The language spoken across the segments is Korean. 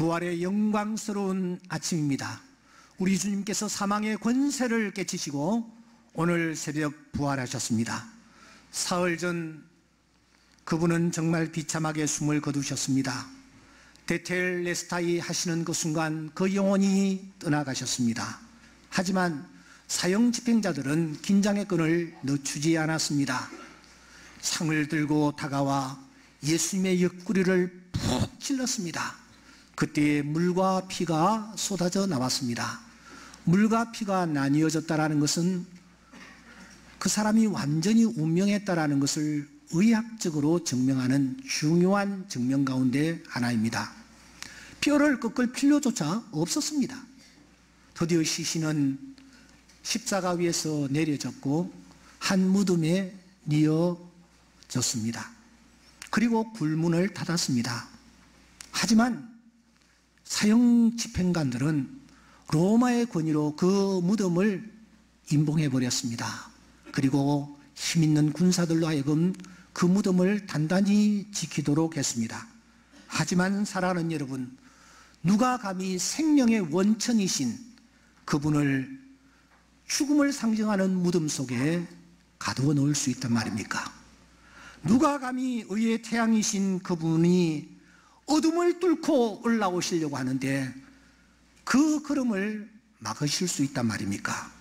부활의 영광스러운 아침입니다. 우리 주님께서 사망의 권세를 깨치시고 오늘 새벽 부활하셨습니다. 사흘 전 그분은 정말 비참하게 숨을 거두셨습니다. 테텔레스타이 하시는 그 순간 그 영혼이 떠나가셨습니다. 하지만 사형 집행자들은 긴장의 끈을 늦추지 않았습니다. 창을 들고 다가와 예수님의 옆구리를 푹 찔렀습니다. 그때 물과 피가 쏟아져 나왔습니다. 물과 피가 나뉘어졌다는 것은 그 사람이 완전히 운명했다는 것을 의학적으로 증명하는 중요한 증명 가운데 하나입니다. 뼈를 꺾을 필요조차 없었습니다. 드디어 시신은 십자가 위에서 내려졌고 한 무덤에 뉘어졌습니다. 그리고 굴문을 닫았습니다. 하지만 사형 집행관들은 로마의 권위로 그 무덤을 임봉해 버렸습니다. 그리고 힘있는 군사들로 하여금 그 무덤을 단단히 지키도록 했습니다. 하지만 사랑하는 여러분, 누가 감히 생명의 원천이신 그분을 죽음을 상징하는 무덤 속에 가두어 놓을 수 있단 말입니까? 누가 감히 의의 태양이신 그분이 어둠을 뚫고 올라오시려고 하는데 그 걸음을 막으실 수 있단 말입니까?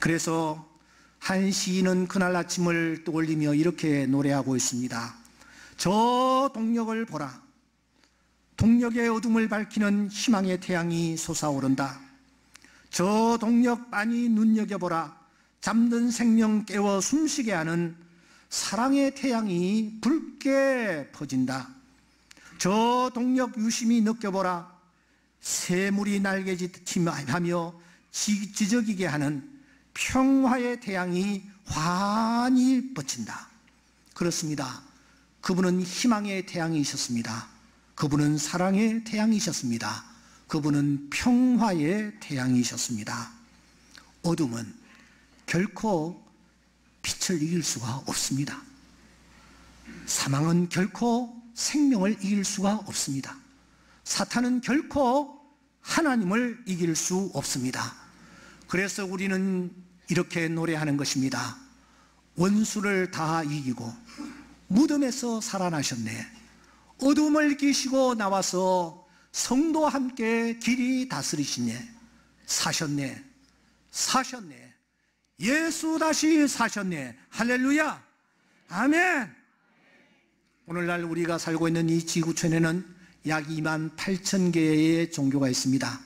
그래서 한 시인은 그날 아침을 떠올리며 이렇게 노래하고 있습니다. 저 동력을 보라. 동력의 어둠을 밝히는 희망의 태양이 솟아오른다. 저 동력 많이 눈여겨보라. 잠든 생명 깨워 숨쉬게 하는 사랑의 태양이 붉게 퍼진다. 저 동력 유심히 느껴보라. 새물이 날개짓하며 지저귀게 하는 평화의 태양이 환히 뻗친다. 그렇습니다. 그분은 희망의 태양이셨습니다. 그분은 사랑의 태양이셨습니다. 그분은 평화의 태양이셨습니다. 어둠은 결코 빛을 이길 수가 없습니다. 사망은 결코 생명을 이길 수가 없습니다. 사탄은 결코 하나님을 이길 수 없습니다. 그래서 우리는 이렇게 노래하는 것입니다. 원수를 다 이기고 무덤에서 살아나셨네. 어둠을 끼시고 나와서 성도와 함께 길이 다스리시네. 사셨네. 사셨네. 예수 다시 사셨네. 할렐루야. 아멘. 오늘날 우리가 살고 있는 이 지구촌에는 약 28,000개의 종교가 있습니다.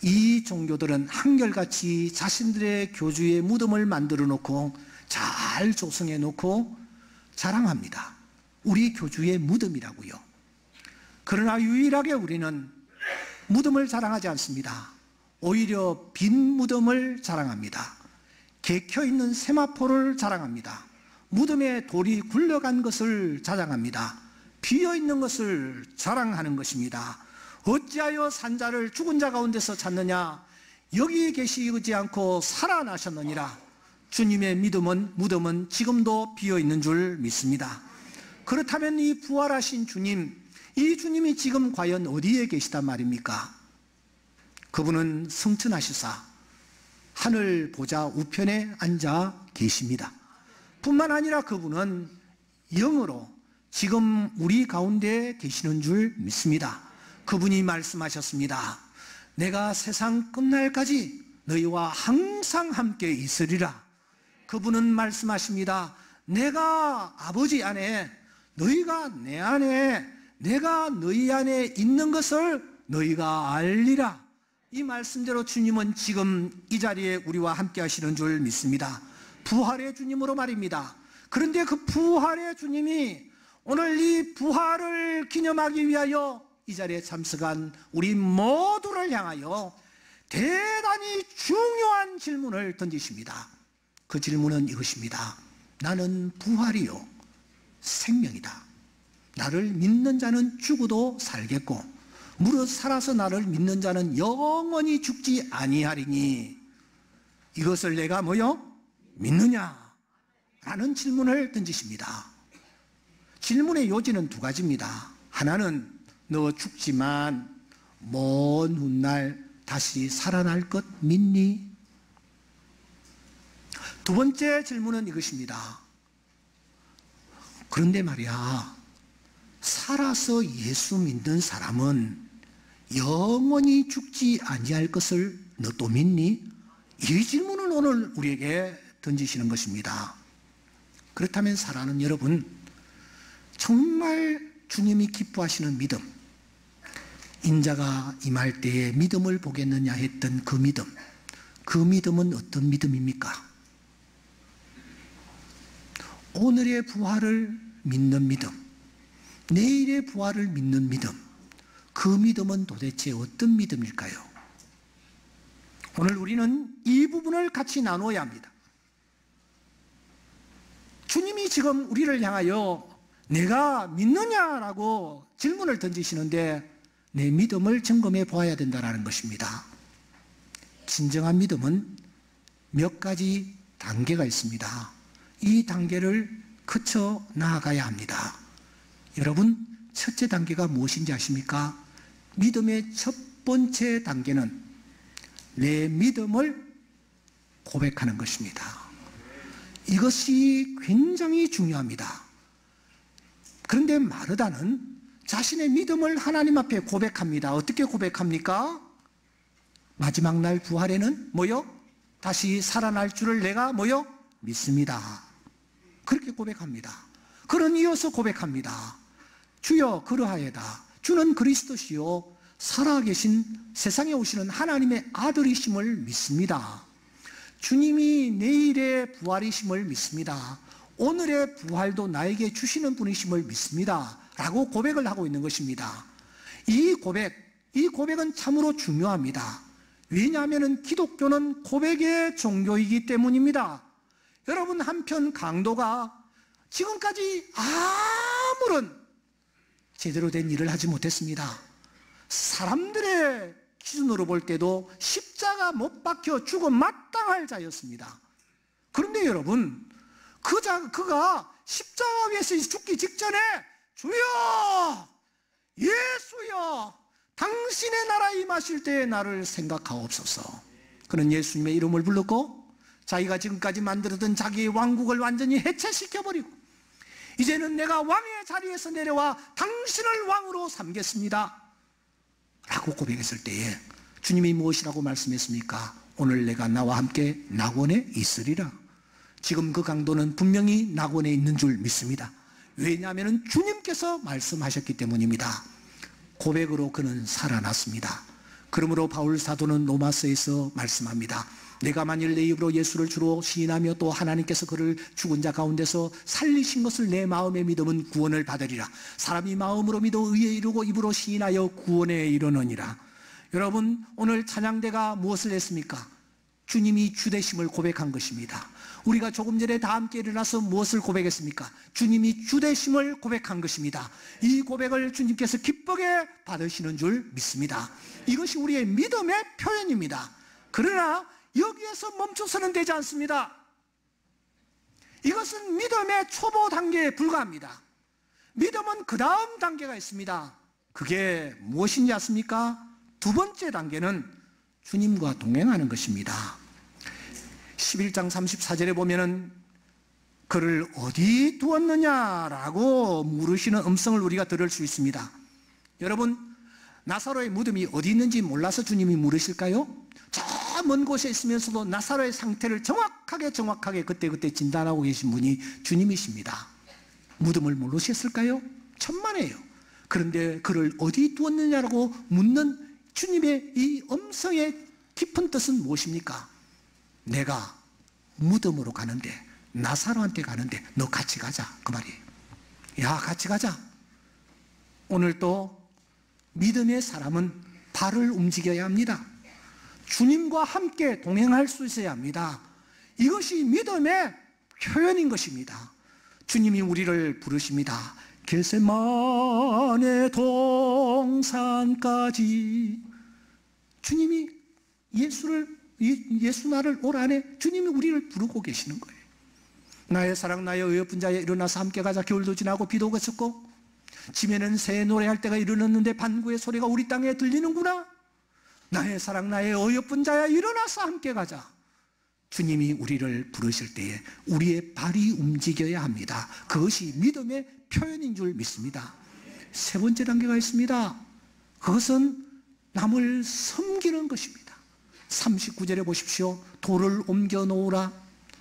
이 종교들은 한결같이 자신들의 교주의 무덤을 만들어 놓고 잘 조성해 놓고 자랑합니다. 우리 교주의 무덤이라고요. 그러나 유일하게 우리는 무덤을 자랑하지 않습니다. 오히려 빈 무덤을 자랑합니다. 개켜있는 세마포를 자랑합니다. 무덤에 돌이 굴러간 것을 자랑합니다. 비어있는 것을 자랑하는 것입니다. 어찌하여 산자를 죽은 자 가운데서 찾느냐? 여기 계시지 않고 살아나셨느니라. 주님의 무덤은 지금도 비어있는 줄 믿습니다. 그렇다면 이 부활하신 주님, 이 주님이 지금 과연 어디에 계시단 말입니까? 그분은 성천하시사 하늘 보좌 우편에 앉아 계십니다. 뿐만 아니라 그분은 영으로 지금 우리 가운데 계시는 줄 믿습니다. 그분이 말씀하셨습니다. 내가 세상 끝날까지 너희와 항상 함께 있으리라. 그분은 말씀하십니다. 내가 아버지 안에, 너희가 내 안에, 내가 너희 안에 있는 것을 너희가 알리라. 이 말씀대로 주님은 지금 이 자리에 우리와 함께 하시는 줄 믿습니다. 부활의 주님으로 말입니다. 그런데 그 부활의 주님이 오늘 이 부활을 기념하기 위하여 이 자리에 참석한 우리 모두를 향하여 대단히 중요한 질문을 던지십니다. 그 질문은 이것입니다. 나는 부활이요 생명이다. 나를 믿는 자는 죽어도 살겠고 무릇 살아서 나를 믿는 자는 영원히 죽지 아니하리니 이것을 내가 뭐요? 믿느냐? 라는 질문을 던지십니다. 질문의 요지는 두 가지입니다. 하나는 너 죽지만 먼 훗날 다시 살아날 것 믿니? 두 번째 질문은 이것입니다. 그런데 말이야, 살아서 예수 믿는 사람은 영원히 죽지 아니할 것을 너 또 믿니? 이 질문을 오늘 우리에게 던지시는 것입니다. 그렇다면 사랑하는 여러분, 정말 주님이 기뻐하시는 믿음, 인자가 임할 때에 믿음을 보겠느냐 했던 그 믿음은 어떤 믿음입니까? 오늘의 부활을 믿는 믿음, 내일의 부활을 믿는 믿음, 그 믿음은 도대체 어떤 믿음일까요? 오늘 우리는 이 부분을 같이 나누어야 합니다. 주님이 지금 우리를 향하여 내가 믿느냐라고 질문을 던지시는데 내 믿음을 점검해 보아야 된다는 것입니다. 진정한 믿음은 몇 가지 단계가 있습니다. 이 단계를 거쳐 나아가야 합니다. 여러분, 첫째 단계가 무엇인지 아십니까? 믿음의 첫 번째 단계는 내 믿음을 고백하는 것입니다. 이것이 굉장히 중요합니다. 그런데 마르다는 자신의 믿음을 하나님 앞에 고백합니다. 어떻게 고백합니까? 마지막 날 부활에는 뭐요? 다시 살아날 줄을 내가 뭐요? 믿습니다. 그렇게 고백합니다. 그는 이어서 고백합니다. 주여 그러하여다. 주는 그리스도시요 살아계신 세상에 오시는 하나님의 아들이심을 믿습니다. 주님이 내일의 부활이심을 믿습니다. 오늘의 부활도 나에게 주시는 분이심을 믿습니다. 라고 고백을 하고 있는 것입니다. 이 고백은 참으로 중요합니다. 왜냐하면 기독교는 고백의 종교이기 때문입니다. 여러분, 한편 강도가 지금까지 아무런 제대로 된 일을 하지 못했습니다. 사람들의 기준으로 볼 때도 십자가 못 박혀 죽어 마땅할 자였습니다. 그런데 여러분, 그가 십자가 위에서 죽기 직전에 주여, 예수여, 당신의 나라 임하실 때에 나를 생각하옵소서. 그는 예수님의 이름을 불렀고 자기가 지금까지 만들었던 자기의 왕국을 완전히 해체시켜버리고 이제는 내가 왕의 자리에서 내려와 당신을 왕으로 삼겠습니다 라고 고백했을 때에 주님이 무엇이라고 말씀했습니까? 오늘 내가 나와 함께 낙원에 있으리라. 지금 그 강도는 분명히 낙원에 있는 줄 믿습니다. 왜냐하면 주님께서 말씀하셨기 때문입니다. 고백으로 그는 살아났습니다. 그러므로 바울 사도는 로마서에서 말씀합니다. 내가 만일 내 입으로 예수를 주로 시인하며 또 하나님께서 그를 죽은 자 가운데서 살리신 것을 내 마음에 믿으면 구원을 받으리라. 사람이 마음으로 믿어 의에 이르고 입으로 시인하여 구원에 이르느니라. 여러분, 오늘 찬양대가 무엇을 했습니까? 주님이 주되심을 고백한 것입니다. 우리가 조금 전에 다 함께 일어나서 무엇을 고백했습니까? 주님이 주되심을 고백한 것입니다. 이 고백을 주님께서 기쁘게 받으시는 줄 믿습니다. 이것이 우리의 믿음의 표현입니다. 그러나 여기에서 멈춰서는 되지 않습니다. 이것은 믿음의 초보 단계에 불과합니다. 믿음은 그 다음 단계가 있습니다. 그게 무엇인지 아십니까? 두 번째 단계는 주님과 동행하는 것입니다. 11장 34절에 보면은 그를 어디 두었느냐라고 물으시는 음성을 우리가 들을 수 있습니다. 여러분, 나사로의 무덤이 어디 있는지 몰라서 주님이 물으실까요? 저 먼 곳에 있으면서도 나사로의 상태를 정확하게 그때 진단하고 계신 분이 주님이십니다. 무덤을 모르셨을까요? 천만에요. 그런데 그를 어디 두었느냐라고 묻는 주님의 이 음성의 깊은 뜻은 무엇입니까? 내가 무덤으로 가는데, 나사로한테 가는데 너 같이 가자, 그 말이에요. 야, 같이 가자. 오늘 또 믿음의 사람은 발을 움직여야 합니다. 주님과 함께 동행할 수 있어야 합니다. 이것이 믿음의 표현인 것입니다. 주님이 우리를 부르십니다. 겟세마네 동산까지. 주님이 예수 나를 오라네. 주님이 우리를 부르고 계시는 거예요. 나의 사랑 나의 어여쁜 자여 일어나서 함께 가자. 겨울도 지나고 비도 그쳤고 짐에는 새 노래할 때가 이르렀는데 반구의 소리가 우리 땅에 들리는구나. 나의 사랑 나의 어여쁜 자야 일어나서 함께 가자. 주님이 우리를 부르실 때에 우리의 발이 움직여야 합니다. 그것이 믿음의 표현인 줄 믿습니다. 세 번째 단계가 있습니다. 그것은 남을 섬기는 것입니다. 39절에 보십시오. 돌을 옮겨 놓으라,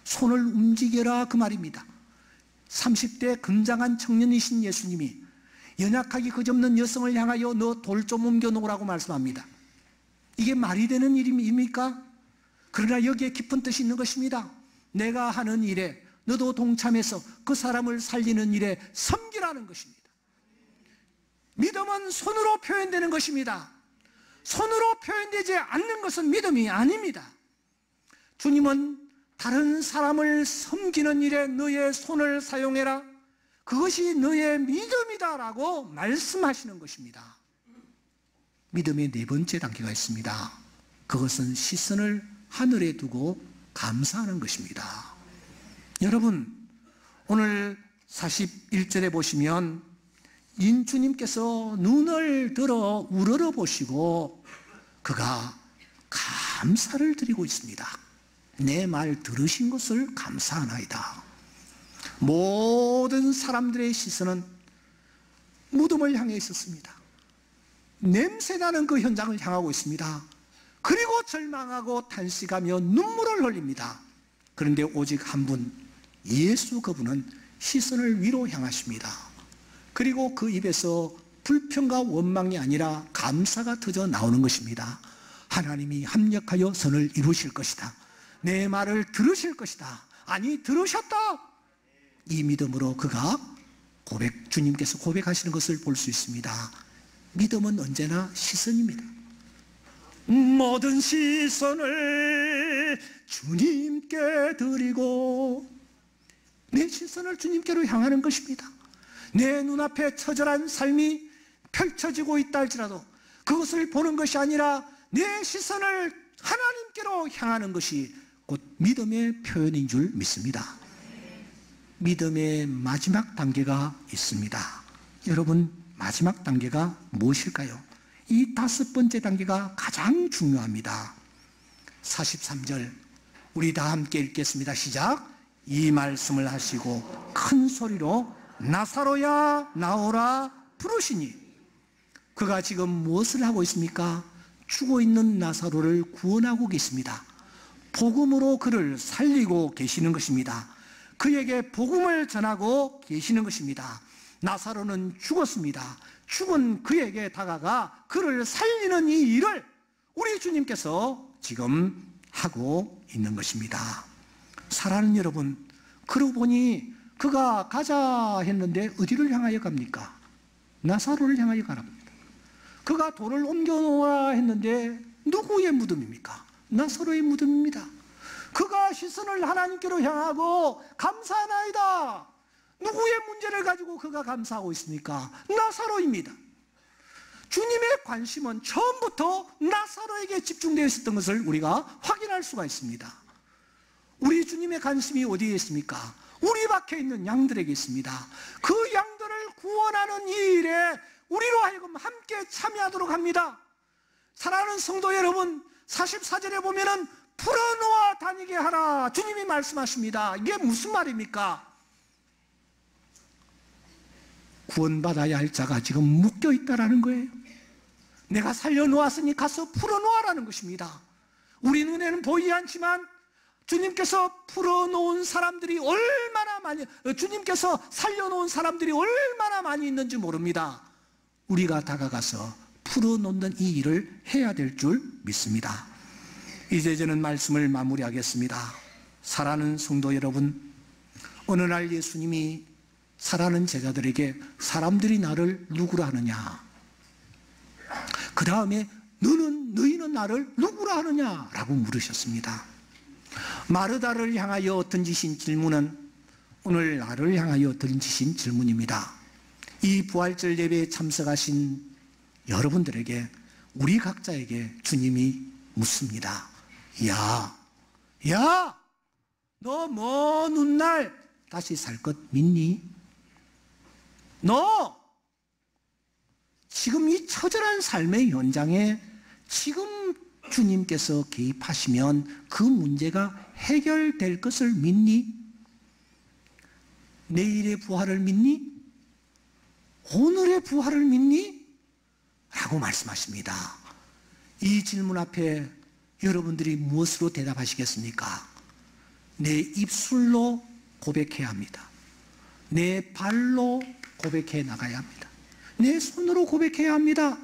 손을 움직여라, 그 말입니다. 30대 건장한 청년이신 예수님이 연약하기 그지없는 여성을 향하여 너 돌 좀 옮겨 놓으라고 말씀합니다. 이게 말이 되는 일입니까? 그러나 여기에 깊은 뜻이 있는 것입니다. 내가 하는 일에 너도 동참해서 그 사람을 살리는 일에 섬기라는 것입니다. 믿음은 손으로 표현되는 것입니다. 손으로 표현되지 않는 것은 믿음이 아닙니다. 주님은 다른 사람을 섬기는 일에 너의 손을 사용해라, 그것이 너의 믿음이다라고 말씀하시는 것입니다. 믿음의 네 번째 단계가 있습니다. 그것은 시선을 하늘에 두고 감사하는 것입니다. 여러분, 오늘 41절에 보시면 인주님께서 눈을 들어 우러러 보시고 그가 감사를 드리고 있습니다. 내 말 들으신 것을 감사하나이다. 모든 사람들의 시선은 무덤을 향해 있었습니다. 냄새나는 그 현장을 향하고 있습니다. 그리고 절망하고 탄식하며 눈물을 흘립니다. 그런데 오직 한 분, 예수, 그분은 시선을 위로 향하십니다. 그리고 그 입에서 불평과 원망이 아니라 감사가 터져 나오는 것입니다. 하나님이 합력하여 선을 이루실 것이다. 내 말을 들으실 것이다. 아니, 들으셨다. 이 믿음으로 그가 주님께서 고백하시는 것을 볼 수 있습니다. 믿음은 언제나 시선입니다. 모든 시선을 주님께 드리고, 내 시선을 주님께로 향하는 것입니다. 내 눈앞에 처절한 삶이 펼쳐지고 있다 할지라도 그것을 보는 것이 아니라 내 시선을 하나님께로 향하는 것이 곧 믿음의 표현인 줄 믿습니다. 믿음의 마지막 단계가 있습니다. 여러분, 마지막 단계가 무엇일까요? 이 다섯 번째 단계가 가장 중요합니다. 43절 우리 다 함께 읽겠습니다. 시작. 이 말씀을 하시고 큰 소리로 나사로야 나오라 부르시니, 그가 지금 무엇을 하고 있습니까? 죽어 있는 나사로를 구원하고 계십니다. 복음으로 그를 살리고 계시는 것입니다. 그에게 복음을 전하고 계시는 것입니다. 나사로는 죽었습니다. 죽은 그에게 다가가 그를 살리는 이 일을 우리 주님께서 지금 하고 있는 것입니다. 사랑하는 여러분, 그러고 보니 그가 가자 했는데 어디를 향하여 갑니까? 나사로를 향하여 가랍니다. 그가 돌을 옮겨놓아 했는데 누구의 무덤입니까? 나사로의 무덤입니다. 그가 시선을 하나님께로 향하고 감사하나이다. 누구의 문제를 가지고 그가 감사하고 있습니까? 나사로입니다. 주님의 관심은 처음부터 나사로에게 집중되어 있었던 것을 우리가 확인할 수가 있습니다. 우리 주님의 관심이 어디에 있습니까? 우리 밖에 있는 양들에게 있습니다. 그 양들을 구원하는 이 일에 우리로 하여금 함께 참여하도록 합니다. 사랑하는 성도 여러분, 44절에 보면은 풀어놓아 다니게 하라 주님이 말씀하십니다. 이게 무슨 말입니까? 구원받아야 할 자가 지금 묶여있다라는 거예요. 내가 살려놓았으니 가서 풀어놓아라는 것입니다. 우리 눈에는 보이지 않지만 주님께서 풀어놓은 사람들이 얼마나 많이, 주님께서 살려놓은 사람들이 얼마나 많이 있는지 모릅니다. 우리가 다가가서 풀어놓는 이 일을 해야 될 줄 믿습니다. 이제 저는 말씀을 마무리하겠습니다. 사랑하는 성도 여러분, 어느 날 예수님이 사랑하는 제자들에게 사람들이 나를 누구라 하느냐, 그 다음에 너희는 나를 누구라 하느냐 라고 물으셨습니다. 마르다를 향하여 던지신 질문은 오늘 나를 향하여 던지신 질문입니다. 이 부활절 예배에 참석하신 여러분들에게, 우리 각자에게 주님이 묻습니다. 야, 너 먼 훗날 다시 살 것 믿니? 너 지금 이 처절한 삶의 현장에 지금 주님께서 개입하시면 그 문제가 해결될 것을 믿니? 내일의 부활을 믿니? 오늘의 부활을 믿니? 라고 말씀하십니다. 이 질문 앞에 여러분들이 무엇으로 대답하시겠습니까? 내 입술로 고백해야 합니다. 내 발로 고백해 나가야 합니다. 내 손으로 고백해야 합니다.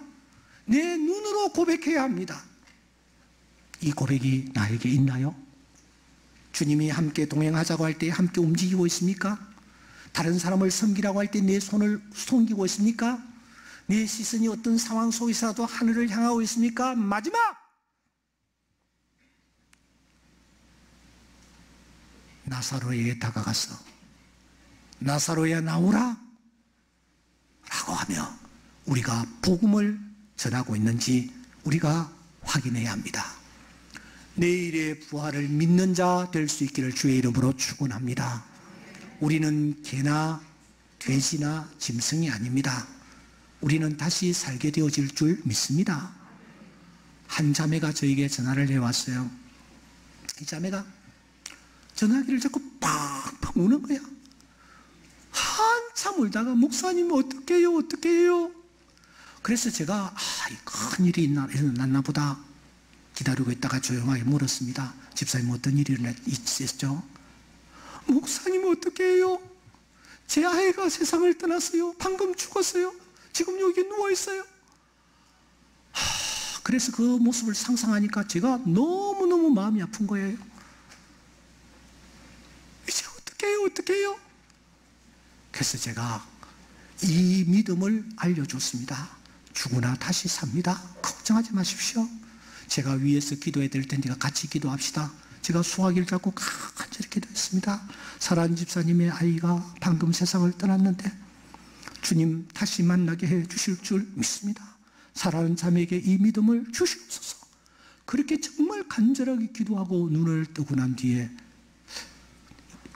내 눈으로 고백해야 합니다. 이 고백이 나에게 있나요? 주님이 함께 동행하자고 할 때 함께 움직이고 있습니까? 다른 사람을 섬기라고 할 때 내 손을 섬기고 있습니까? 내 시선이 어떤 상황 속에서라도 하늘을 향하고 있습니까? 마지막! 나사로에게 다가가서 나사로야 나오라 라고 하며 우리가 복음을 전하고 있는지 우리가 확인해야 합니다. 내일의 부활을 믿는 자 될 수 있기를 주의 이름으로 축원합니다. 우리는 개나 돼지나 짐승이 아닙니다. 우리는 다시 살게 되어질 줄 믿습니다. 한 자매가 저에게 전화를 해왔어요. 이 자매가 전화기를 자꾸 팍팍 우는 거야. 한참 울다가 목사님 어떻게 해요? 어떻게 해요? 그래서 제가 큰일이 일어났나 보다 기다리고 있다가 조용하게 물었습니다. 집사님 어떤 일이 있었죠? 목사님 어떻게 해요? 제 아이가 세상을 떠났어요. 방금 죽었어요. 지금 여기 누워있어요. 그래서 그 모습을 상상하니까 제가 너무너무 마음이 아픈 거예요. 이제 어떻게 해요? 어떻게 해요? 그래서 제가 이 믿음을 알려줬습니다. 죽으나 다시 삽니다. 걱정하지 마십시오. 제가 위에서 기도해야 될 테니까 같이 기도합시다. 제가 수화기를 잡고 간절히 기도했습니다. 사랑하는 집사님의 아이가 방금 세상을 떠났는데 주님 다시 만나게 해 주실 줄 믿습니다. 사랑하는 자매에게 이 믿음을 주시옵소서. 그렇게 정말 간절하게 기도하고 눈을 뜨고 난 뒤에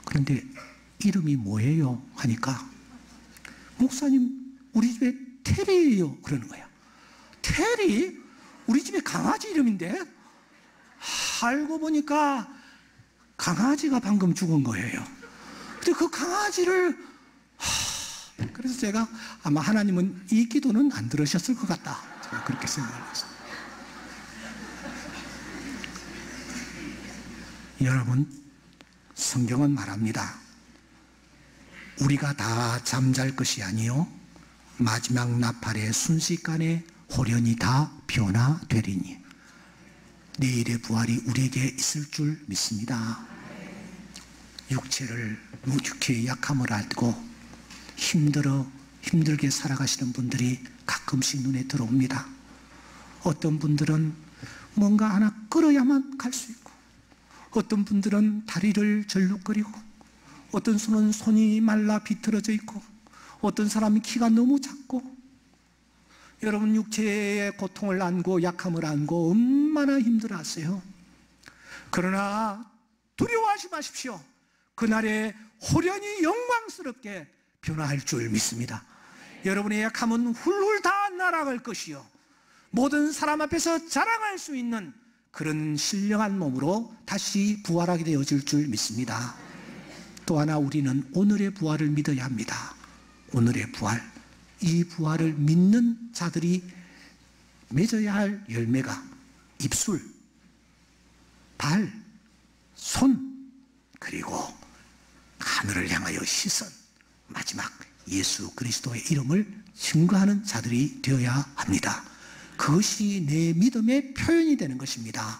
그런데 이름이 뭐예요? 하니까 목사님 우리 집에 테리예요 그러는 거야. 테리? 우리 집에 강아지 이름인데? 알고 보니까 강아지가 방금 죽은 거예요. 근데 그 강아지를 그래서 제가 아마 하나님은 이 기도는 안 들으셨을 것 같다. 제가 그렇게 생각을 했어요. 여러분, 성경은 말합니다. 우리가 다 잠잘 것이 아니요 마지막 나팔의 순식간에 홀연히 다 변화되리니 내일의 부활이 우리에게 있을 줄 믿습니다. 육체의 약함을 알고 힘들게 살아가시는 분들이 가끔씩 눈에 들어옵니다. 어떤 분들은 뭔가 하나 끌어야만 갈 수 있고 어떤 분들은 다리를 절룩거리고 어떤 손이 말라 비틀어져 있고 어떤 사람이 키가 너무 작고 여러분 육체의 고통을 안고 약함을 안고 얼마나 힘들어하세요. 그러나 두려워하지 마십시오. 그날에 호련히 영광스럽게 변화할 줄 믿습니다. 여러분의 약함은 훌훌 다 날아갈 것이요 모든 사람 앞에서 자랑할 수 있는 그런 신령한 몸으로 다시 부활하게 되어질 줄 믿습니다. 또 하나 우리는 오늘의 부활을 믿어야 합니다. 오늘의 부활, 이 부활을 믿는 자들이 맺어야 할 열매가 입술, 발, 손, 그리고 하늘을 향하여 시선, 마지막 예수 그리스도의 이름을 증거하는 자들이 되어야 합니다. 그것이 내 믿음의 표현이 되는 것입니다.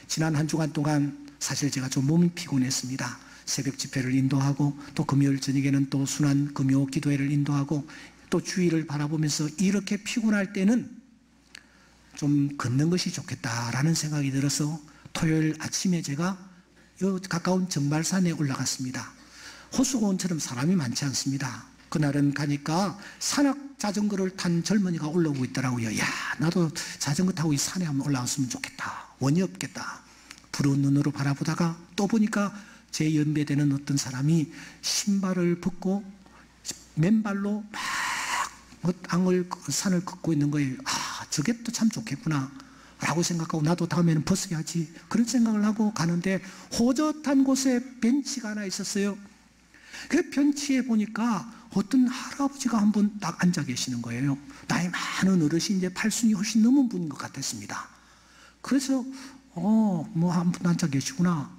지난 한 주간 동안 사실 제가 좀 몸이 피곤했습니다. 새벽 집회를 인도하고 또 금요일 저녁에는 또 순환 금요 기도회를 인도하고 또 주위를 바라보면서 이렇게 피곤할 때는 좀 걷는 것이 좋겠다라는 생각이 들어서 토요일 아침에 제가 요 가까운 정발산에 올라갔습니다. 호수공원처럼 사람이 많지 않습니다. 그날은 가니까 산악 자전거를 탄 젊은이가 올라오고 있더라고요. 야, 나도 자전거 타고 이 산에 한번 올라왔으면 좋겠다. 원이 없겠다. 부러운 눈으로 바라보다가 또 보니까 제 연배되는 어떤 사람이 신발을 벗고 맨발로 막 산을 걷고 있는 거예요. 저게 또 참 좋겠구나 라고 생각하고 나도 다음에는 벗어야지 그런 생각을 하고 가는데 호젓한 곳에 벤치가 하나 있었어요. 그 벤치에 보니까 어떤 할아버지가 한 분 딱 앉아 계시는 거예요. 나이 많은 어르신, 이제 팔순이 훨씬 넘은 분인 것 같았습니다. 그래서 뭐 한 분 앉아 계시구나.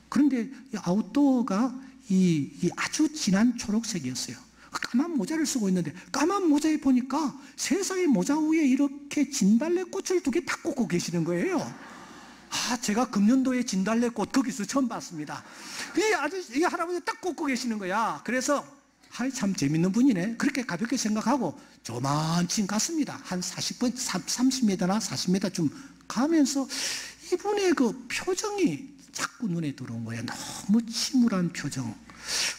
그런데 이 아웃도어가 이 아주 진한 초록색이었어요. 까만 모자를 쓰고 있는데 까만 모자에 보니까 세상의 모자 위에 이렇게 진달래꽃을 2개 딱 꽂고 계시는 거예요. 제가 금년도에 진달래꽃 거기서 처음 봤습니다. 이 할아버지 딱 꽂고 계시는 거야. 그래서 참 재밌는 분이네. 그렇게 가볍게 생각하고 조만치 갔습니다. 한 30m나 40m쯤 가면서 이분의 그 표정이 자꾸 눈에 들어온 거야. 너무 침울한 표정.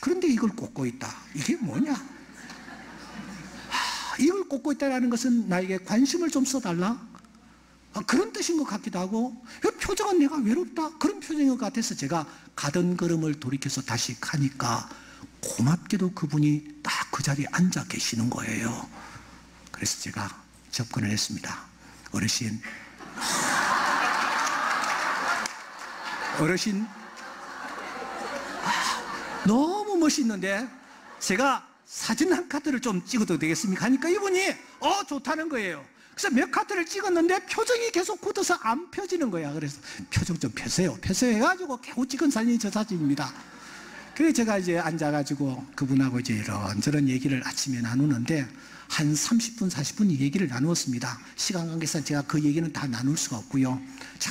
그런데 이걸 꽂고 있다. 이게 뭐냐? 이걸 꽂고 있다는 것은 나에게 관심을 좀 써달라? 그런 뜻인 것 같기도 하고, 이 표정은 내가 외롭다? 그런 표정인 것 같아서 제가 가던 걸음을 돌이켜서 다시 가니까 고맙게도 그분이 딱 그 자리에 앉아 계시는 거예요. 그래서 제가 접근을 했습니다. 어르신, 너무 멋있는데 제가 사진 한 카드를 좀 찍어도 되겠습니까? 하니까 이분이 좋다는 거예요. 그래서 몇 카드를 찍었는데 표정이 계속 굳어서 안 펴지는 거야. 그래서 표정 좀 펴세요 해가지고 겨우 찍은 사진이 저 사진입니다. 그래서 제가 이제 앉아가지고 그분하고 이제 이런저런 얘기를 아침에 나누는데 한 30분, 40분 이 얘기를 나누었습니다. 시간 관계상 제가 그 얘기는 다 나눌 수가 없고요. 저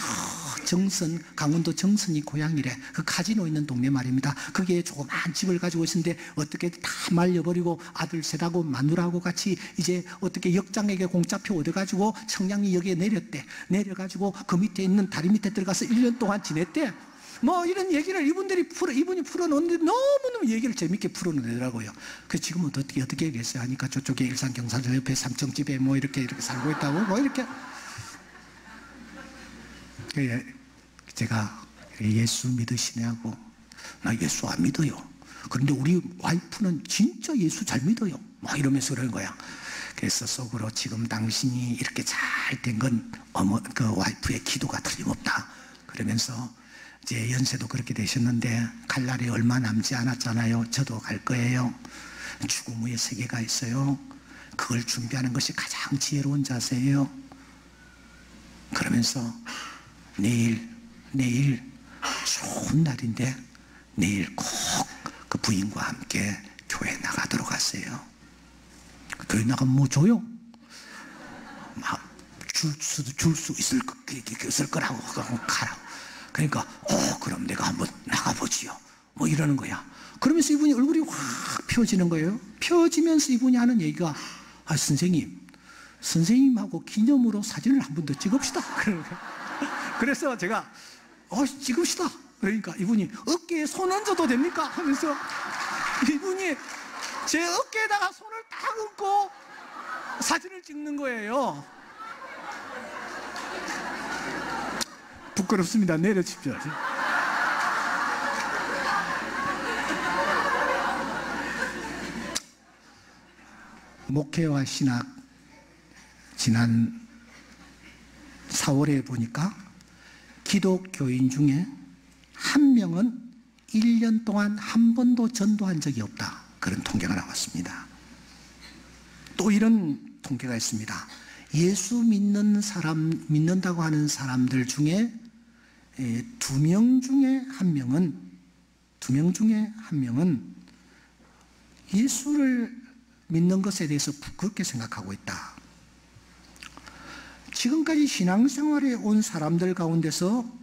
정선, 강원도 정선이 고향이래. 그 카지노 있는 동네 말입니다. 거기에 조그만 집을 가지고 있었는데 어떻게 다 말려버리고 아들 셋하고 마누라하고 같이 이제 어떻게 역장에게 공짜표 얻어가지고 청량리역에 내렸대. 내려가지고 그 밑에 있는 다리 밑에 들어가서 1년 동안 지냈대. 뭐 이런 얘기를 이분이 풀어놓는데 너무너무 얘기를 재밌게 풀어내더라고요. 그래서 지금은 어떻게 얘기했어요? 하니까 저쪽에 일산경찰서 옆에 삼청집에 뭐 이렇게 살고 있다고 뭐 이렇게. 제가 예수 믿으시냐고. 나 예수 안 믿어요. 그런데 우리 와이프는 진짜 예수 잘 믿어요. 막 이러면서 그러는 거야. 그래서 속으로 지금 당신이 이렇게 잘 된 건 그 와이프의 기도가 틀림없다. 그러면서 이제 연세도 그렇게 되셨는데 갈 날이 얼마 남지 않았잖아요. 저도 갈 거예요. 죽음 후에 세계가 있어요. 그걸 준비하는 것이 가장 지혜로운 자세예요. 그러면서 내일 좋은 날인데 내일 꼭 그 부인과 함께 교회 나가도록 하세요. 교회 나가면 뭐 줘요? 막 줄 수 있을 거라고 가라고. 그러니까 그럼 내가 한번 나가보지요. 뭐 이러는 거야. 그러면서 이분이 얼굴이 확 펴지는 거예요. 펴지면서 이분이 하는 얘기가 선생님하고 기념으로 사진을 한 번 더 찍읍시다. 그래서 제가 찍읍시다. 그러니까 이분이 어깨에 손 얹어도 됩니까? 하면서 이분이 제 어깨에다가 손을 딱 얹고 사진을 찍는 거예요. 부끄럽습니다. 내려주십시오. 목회와 신학 지난 4월에 보니까 기독교인 중에 한 명은 1년 동안 한 번도 전도한 적이 없다. 그런 통계가 나왔습니다. 또 이런 통계가 있습니다. 예수 믿는다고 하는 사람들 중에 2명 중에 한 명은 예수를 믿는 것에 대해서 부끄럽게 생각하고 있다. 지금까지 신앙생활에 온 사람들 가운데서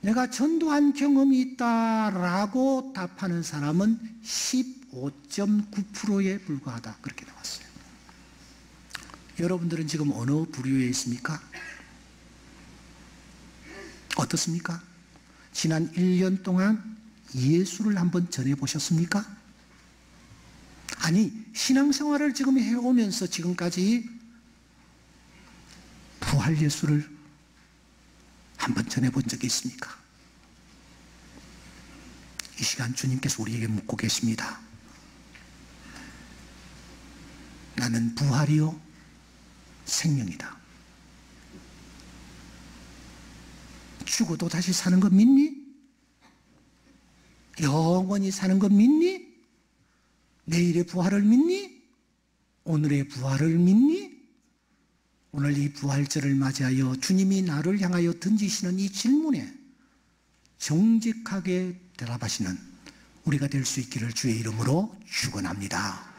내가 전도한 경험이 있다라고 답하는 사람은 15.9%에 불과하다. 그렇게 나왔어요. 여러분들은 지금 어느 부류에 있습니까? 어떻습니까? 지난 1년 동안 예수를 한번 전해보셨습니까? 아니, 신앙생활을 지금 해오면서 지금까지 부활 예수를 한번 전해본 적이 있습니까? 이 시간 주님께서 우리에게 묻고 계십니다. 나는 부활이요 생명이다. 죽어도 다시 사는 거 믿니? 영원히 사는 거 믿니? 내일의 부활을 믿니? 오늘의 부활을 믿니? 오늘 이 부활절을 맞이하여 주님이 나를 향하여 던지시는 이 질문에 정직하게 대답하시는 우리가 될 수 있기를 주의 이름으로 축원합니다.